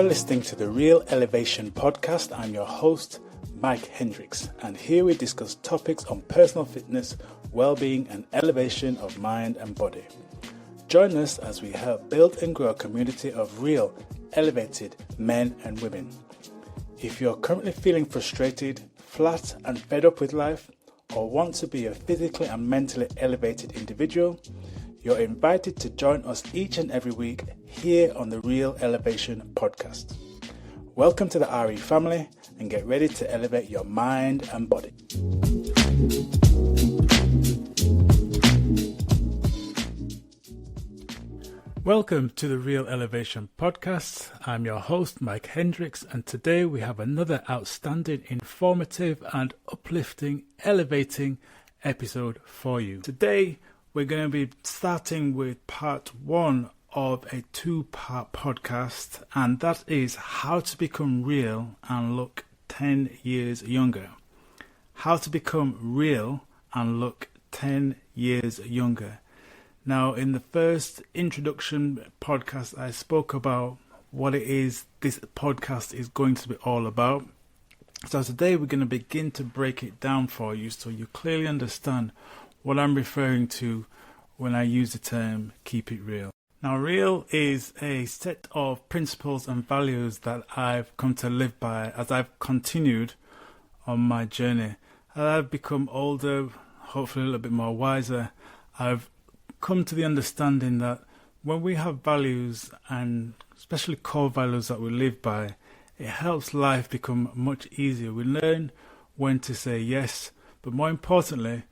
listening to the R.E.A.L Elevation podcast. I'm your host, Mike Hendricks, and here we discuss topics on personal fitness, well-being, and elevation of mind and body. Join us as we help build and grow a community of real, elevated men and women. If you're currently feeling frustrated, flat, and fed up with life, or want to be a physically and mentally elevated individual, you're invited to join us each and every week here on the R.E.A.L Elevation podcast. Welcome to the R.E.A.L family and get ready to elevate your mind and body. Welcome to the R.E.A.L Elevation podcast. I'm your host, Mike Hendricks, and today we have another outstanding, informative and uplifting, elevating episode for you. Today, we're going to be starting with part one of a two-part podcast, and that is how to become real and look 10 years younger. How to become real and look 10 years younger. Now, in the first introduction podcast, I spoke about what it is this podcast is going to be all about. So today we're going to begin to break it down for you so you clearly understand what I'm referring to when I use the term keep it real. Now, R.E.A.L is a set of principles and values that I've come to live by as I've continued on my journey. As I've become older, hopefully a little bit more wiser, I've come to the understanding that when we have values, and especially core values that we live by, it helps life become much easier. We learn when to say yes, but more importantly,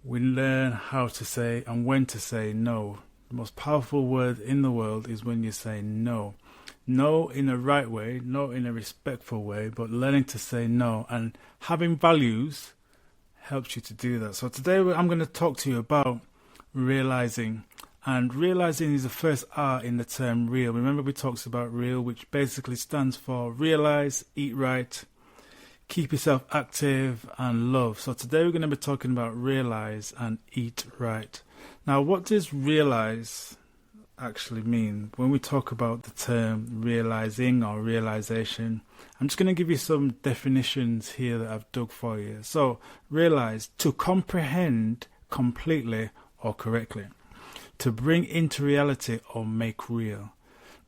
we learn how to say and when to say no. The most powerful word in the world is when you say no. No in a right way, no in a respectful way, but learning to say no. And having values helps you to do that. So today I'm going to talk to you about realizing. And realizing is the first R in the term R.E.A.L. Remember we talked about R.E.A.L, which basically stands for realize, eat right, keep yourself active, and love. So today we're going to be talking about realize and eat right. Now, what does realize actually mean? When we talk about the term realizing or realization, I'm just going to give you some definitions here that I've dug for you. So, realize, to comprehend completely or correctly, to bring into reality or make real,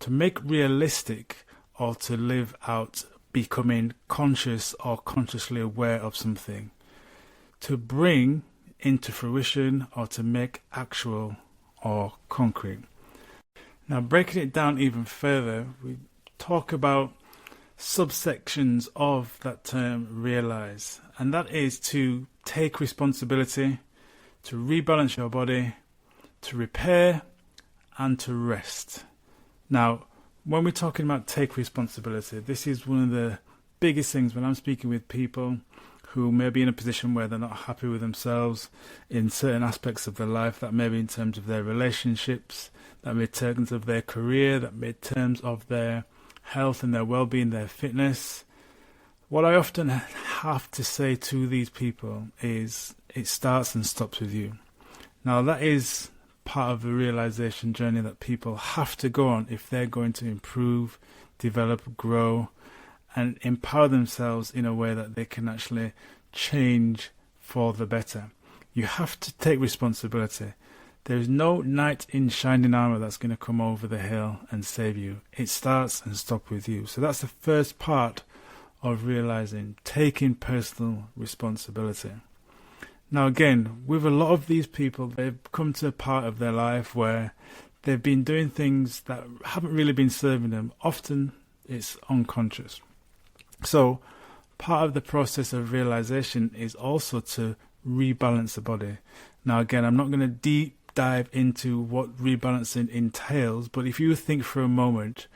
to make realistic or to live out, becoming conscious or consciously aware of something, to bring into fruition or to make actual or concrete. Now, breaking it down even further, we talk about subsections of that term realize, and that is to take responsibility, to rebalance your body, to repair, and to rest. Now, when we're talking about take responsibility, this is one of the biggest things when I'm speaking with people who may be in a position where they're not happy with themselves in certain aspects of their life, that may be in terms of their relationships, that may be in terms of their career, that may be in terms of their health and their well-being, their fitness. What I often have to say to these people is it starts and stops with you. Now, that is part of the realization journey that people have to go on if they're going to improve, develop, grow, and empower themselves in a way that they can actually change for the better. You have to take responsibility. There is no knight in shining armor that's going to come over the hill and save you. It starts and stops with you. So that's the first part of realizing, taking personal responsibility. Now again, with a lot of these people, they've come to a part of their life where they've been doing things that haven't really been serving them. Often it's unconscious. So part of the process of realization is also to rebalance the body. Now again, I'm not going to deep dive into what rebalancing entails, but if you think for a moment,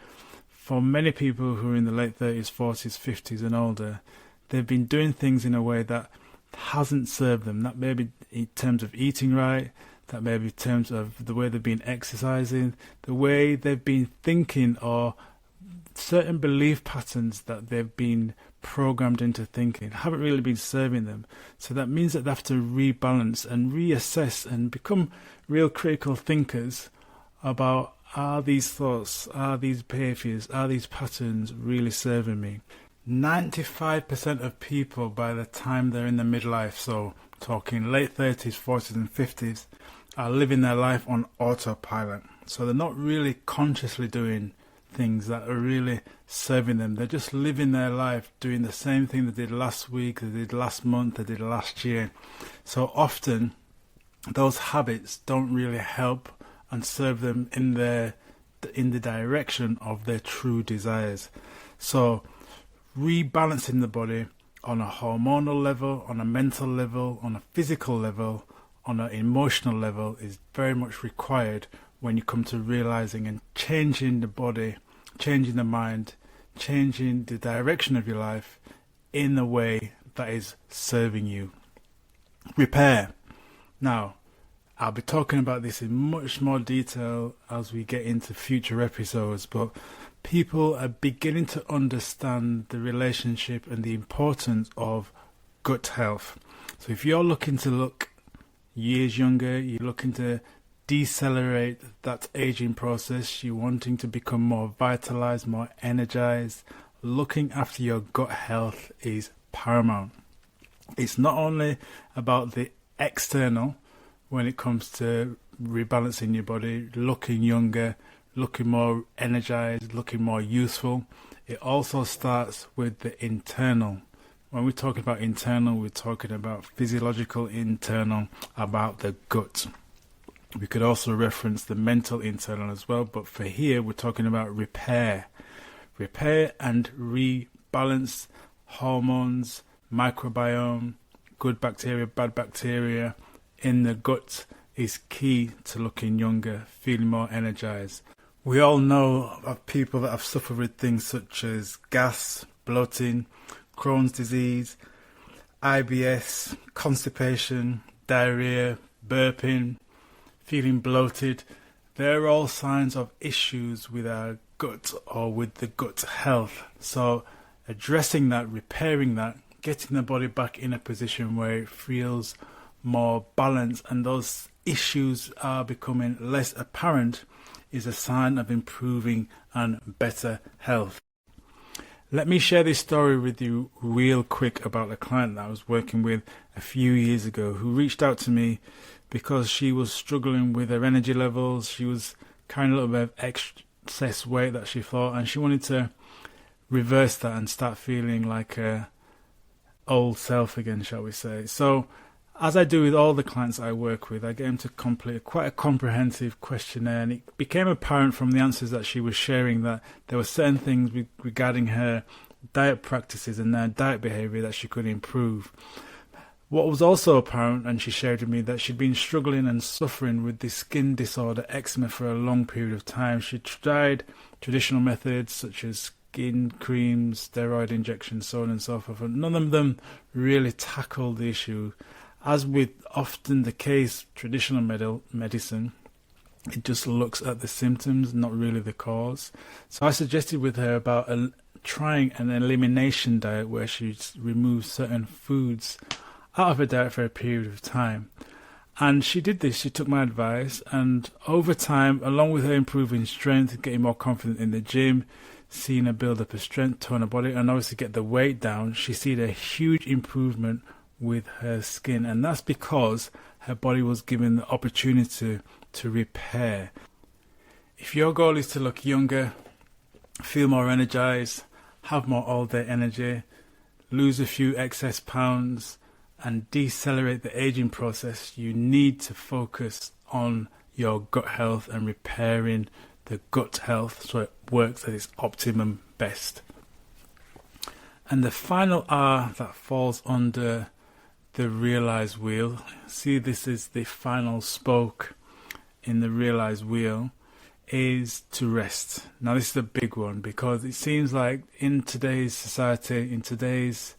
for many people who are in the late 30s, 40s, 50s and older, they've been doing things in a way that hasn't served them. That may be in terms of eating right, that may be in terms of the way they've been exercising, the way they've been thinking, or certain belief patterns that they've been programmed into thinking haven't really been serving them. So that means that they have to rebalance and reassess and become real critical thinkers about are these thoughts, are these behaviors, are these patterns really serving me? 95% of people by the time they're in the midlife, so talking late 30s, 40s and 50s, are living their life on autopilot. So they're not really consciously doing things that are really serving them. They're just living their life doing the same thing they did last week, they did last month, they did last year. So often those habits don't really help and serve them in the direction of their true desires. So rebalancing the body on a hormonal level, on a mental level, on a physical level, on an emotional level is very much required when you come to realizing and changing the body, changing the mind, changing the direction of your life in a way that is serving you. Repair. Now, I'll be talking about this in much more detail as we get into future episodes, but people are beginning to understand the relationship and the importance of gut health. So if you're looking to look years younger, you're looking to decelerate that aging process, you're wanting to become more vitalized, more energized, looking after your gut health is paramount. It's not only about the external when it comes to rebalancing your body, looking younger, looking more energized, looking more youthful. It also starts with the internal. When we're talking about internal, we're talking about physiological internal, about the gut. We could also reference the mental internal as well, but for here we're talking about repair. Repair and rebalance hormones, microbiome, good bacteria, bad bacteria in the gut is key to looking younger, feeling more energized. We all know of people that have suffered with things such as gas, bloating, Crohn's disease, IBS, constipation, diarrhea, burping, feeling bloated. They're all signs of issues with our gut or with the gut health. So addressing that, repairing that, getting the body back in a position where it feels more balanced and those issues are becoming less apparent is a sign of improving and better health. Let me share this story with you real quick about a client that I was working with a few years ago who reached out to me because she was struggling with her energy levels. She was carrying a little bit of excess weight that she thought, and she wanted to reverse that and start feeling like her old self again, shall we say. So as I do with all the clients I work with, I get them to complete quite a comprehensive questionnaire, and it became apparent from the answers that she was sharing that there were certain things regarding her diet practices and her diet behavior that she could improve. What was also apparent, and she shared with me, that she'd been struggling and suffering with this skin disorder, eczema, for a long period of time. She tried traditional methods such as skin creams, steroid injections, so on and so forth, and none of them really tackled the issue. As with often the case, traditional medicine, it just looks at the symptoms, not really the cause. So I suggested with her about trying an elimination diet where she removes certain foods out of her diet for a period of time. And she did this, she took my advice, and over time, along with her improving strength, getting more confident in the gym, seeing her build up her strength, tone her body, and obviously get the weight down, she seen a huge improvement with her skin, and that's because her body was given the opportunity to repair. If your goal is to look younger, feel more energized, have more all-day energy, lose a few excess pounds, and decelerate the aging process, you need to focus on your gut health and repairing the gut health so it works at its optimum best. And the final R that falls under the realize wheel, see, this is the final spoke in the realize wheel, is to rest. Now this is a big one because it seems like in today's society, in today's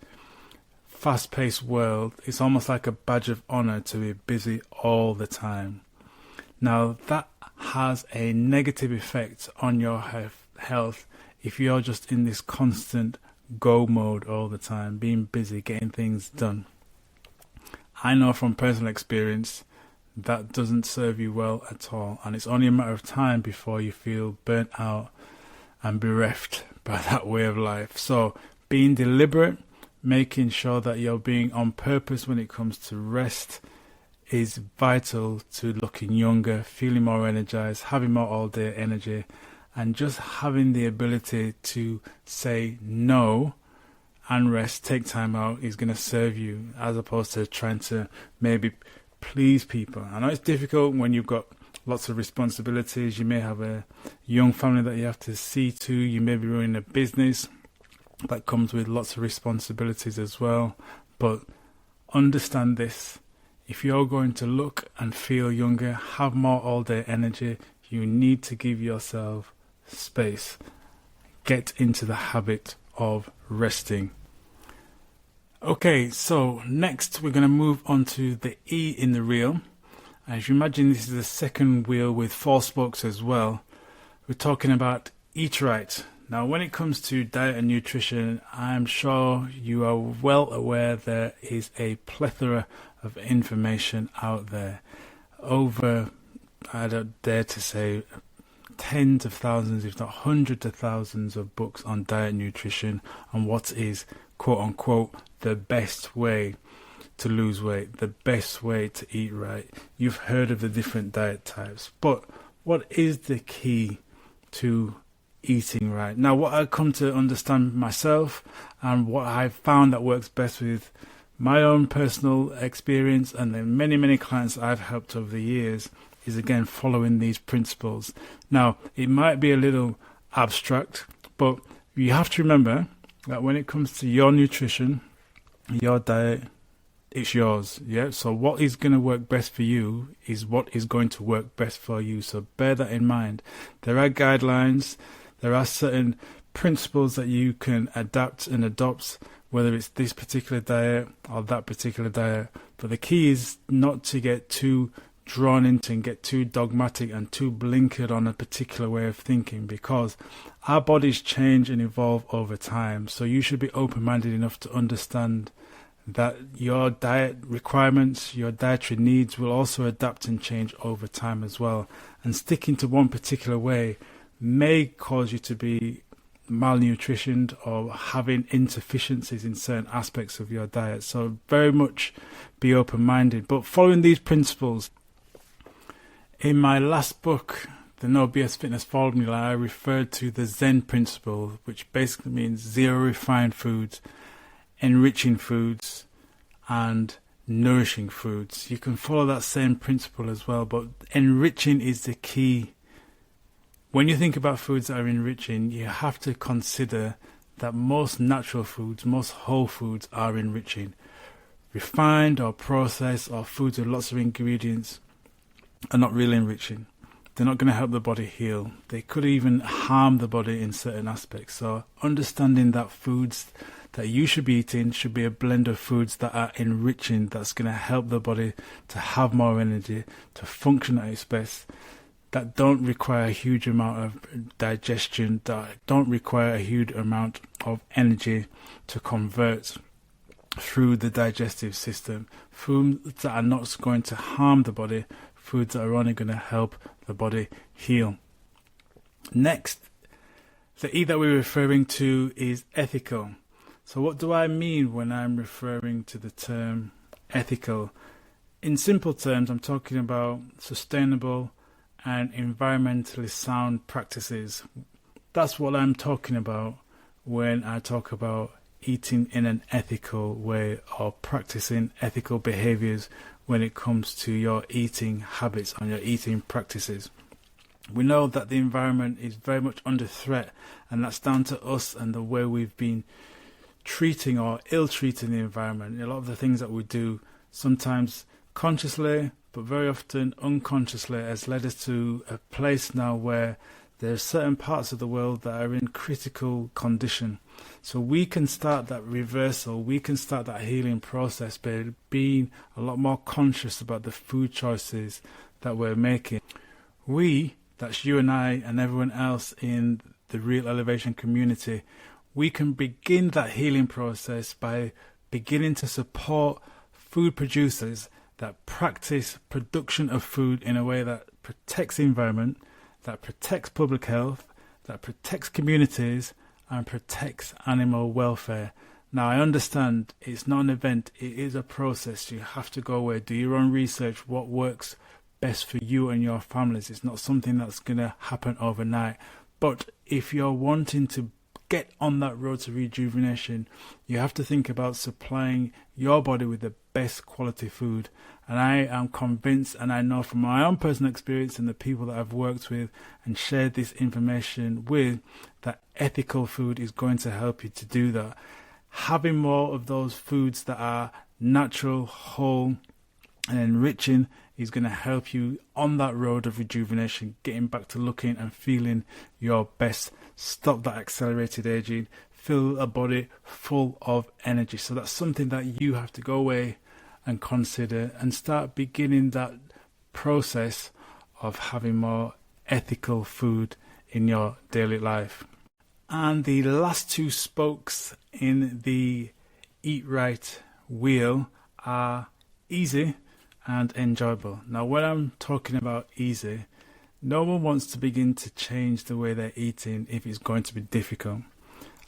fast-paced world, it's almost like a badge of honor to be busy all the time. Now that has a negative effect on your health if you're just in this constant go mode all the time, being busy, getting things done. I know from personal experience that doesn't serve you well at all. And it's only a matter of time before you feel burnt out and bereft by that way of life. So being deliberate, making sure that you're being on purpose when it comes to rest is vital to looking younger, feeling more energized, having more all-day energy, and just having the ability to say no and rest, take time out, is going to serve you, as opposed to trying to maybe please people. I know it's difficult when you've got lots of responsibilities. You may have a young family that you have to see to. You may be running a business that comes with lots of responsibilities as well. But understand this: if you're going to look and feel younger, have more all-day energy, you need to give yourself space. Get into the habit of resting. Okay, so next we're going to move on to the E in the reel. As you imagine, this is the second wheel with 4 spokes as well. We're talking about eat right. Now, when it comes to diet and nutrition, I'm sure you are well aware there is a plethora of information out there. Over, I don't dare to say, tens of thousands, if not hundreds of thousands of books on diet and nutrition and what is, quote unquote, the best way to lose weight, the best way to eat right. You've heard of the different diet types, but what is the key to eating right? Now, what I've come to understand myself and what I've found that works best with my own personal experience and the many clients I've helped over the years is, again, following these principles. Now, it might be a little abstract, but you have to remember that when it comes to your nutrition, your diet, it's yours. Yeah. So what is going to work best for you is what is going to work best for you. So bear that in mind. There are guidelines. There are certain principles that you can adapt and adopt, whether it's this particular diet or that particular diet. But the key is not to get too drawn into and get too dogmatic and too blinkered on a particular way of thinking, because our bodies change and evolve over time. So you should be open-minded enough to understand that your diet requirements, your dietary needs will also adapt and change over time as well. And sticking to one particular way may cause you to be malnutritioned or having insufficiencies in certain aspects of your diet. So very much be open-minded. But following these principles, in my last book, The No BS Fitness Formula, I referred to the Zen principle, which basically means zero refined foods, enriching foods, and nourishing foods. You can follow that same principle as well, but enriching is the key. When you think about foods that are enriching, you have to consider that most natural foods, most whole foods are enriching. Refined or processed or foods with lots of ingredients are not really enriching. They're not going to help the body heal. They could even harm the body in certain aspects. So understanding that foods that you should be eating should be a blend of foods that are enriching, that's going to help the body to have more energy, to function at its best, that don't require a huge amount of digestion, that don't require a huge amount of energy to convert through the digestive system. Foods that are not going to harm the body, foods that are only going to help the body heal. Next, the E that we're referring to is ethical. So what do I mean when I'm referring to the term ethical? In simple terms, I'm talking about sustainable and environmentally sound practices. That's what I'm talking about when I talk about eating in an ethical way or practicing ethical behaviors when it comes to your eating habits and your eating practices. We know that the environment is very much under threat, and that's down to us and the way we've been treating or ill-treating the environment. A lot of the things that we do, sometimes consciously, but very often unconsciously, has led us to a place now where there are certain parts of the world that are in critical condition. So we can start that reversal, we can start that healing process by being a lot more conscious about the food choices that we're making. We, that's you and I and everyone else in the Real Elevation community, we can begin that healing process by beginning to support food producers that practice production of food in a way that protects the environment, that protects public health, that protects communities, and protects animal welfare. Now, I understand it's not an event, it is a process. You have to go away, do your own research, what works best for you and your families. It's not something that's going to happen overnight. But if you're wanting to get on that road to rejuvenation, you have to think about supplying your body with the best quality food. And I am convinced, and I know from my own personal experience and the people that I've worked with and shared this information with, that ethical food is going to help you to do that. Having more of those foods that are natural, whole, and enriching is going to help you on that road of rejuvenation, getting back to looking and feeling your best. Stop that accelerated aging, feel a body full of energy. So that's something that you have to go away and consider and start beginning that process of having more ethical food in your daily life. And the last two spokes in the Eat Right wheel are easy and enjoyable. Now, when I'm talking about easy, no one wants to begin to change the way they're eating if it's going to be difficult.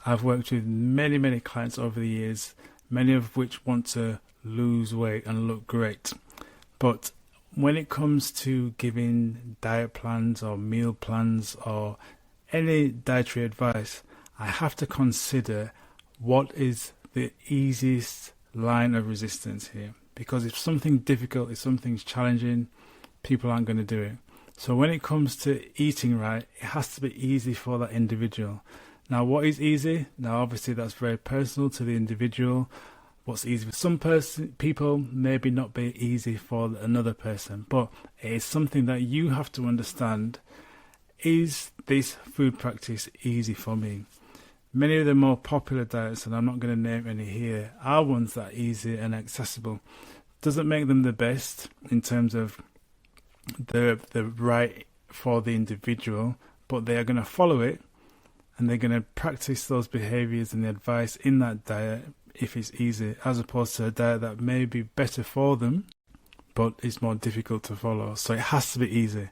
I've worked with many clients over the years, many of which want to lose weight and look great. But when it comes to giving diet plans or meal plans or any dietary advice, I have to consider what is the easiest line of resistance here. Because if something difficult, if something's challenging, people aren't going to do it. So when it comes to eating right, it has to be easy for that individual. Now, what is easy? Now, obviously, that's very personal to the individual. What's easy for some people maybe not be easy for another person. But it is something that you have to understand. Is this food practice easy for me? Many of the more popular diets, and I'm not going to name any here, are ones that are easy and accessible. Doesn't make them the best in terms of the right for the individual, but they are going to follow it and they're going to practice those behaviors and the advice in that diet if it's easy, as opposed to a diet that may be better for them, but it's more difficult to follow. So it has to be easy.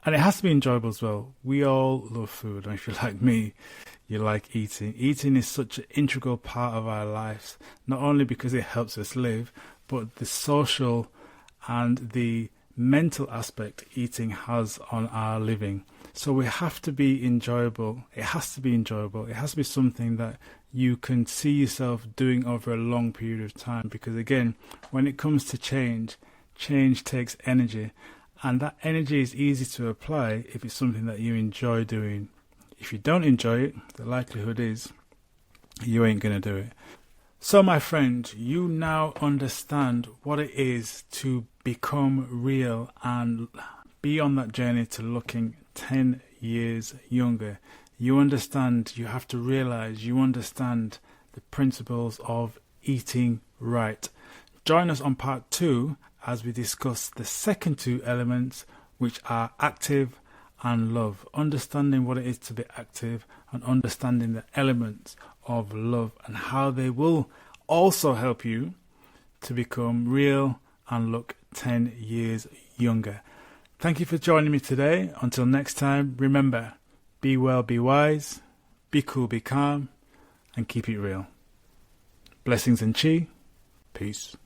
And it has to be enjoyable as well. We all love food. And if you're like me, you like eating. Eating is such an integral part of our lives, not only because it helps us live, but the social and the mental aspect eating has on our living. So we have to be enjoyable. It has to be enjoyable. It has to be something that you can see yourself doing over a long period of time. Because again, when it comes to change takes energy. And that energy is easy to apply if it's something that you enjoy doing. If you don't enjoy it, the likelihood is you ain't going to do it. So my friend, you now understand what it is to become real and be on that journey to looking 10 years younger. You understand, you have to realize, you understand the principles of eating right. Join us on part 2 as we discuss the second two elements, which are active and love. Understanding what it is to be active and understanding the elements of love and how they will also help you to become real and look 10 years younger. Thank you for joining me today. Until next time, remember, be well, be wise, be cool, be calm, and keep it real. Blessings and chi. Peace.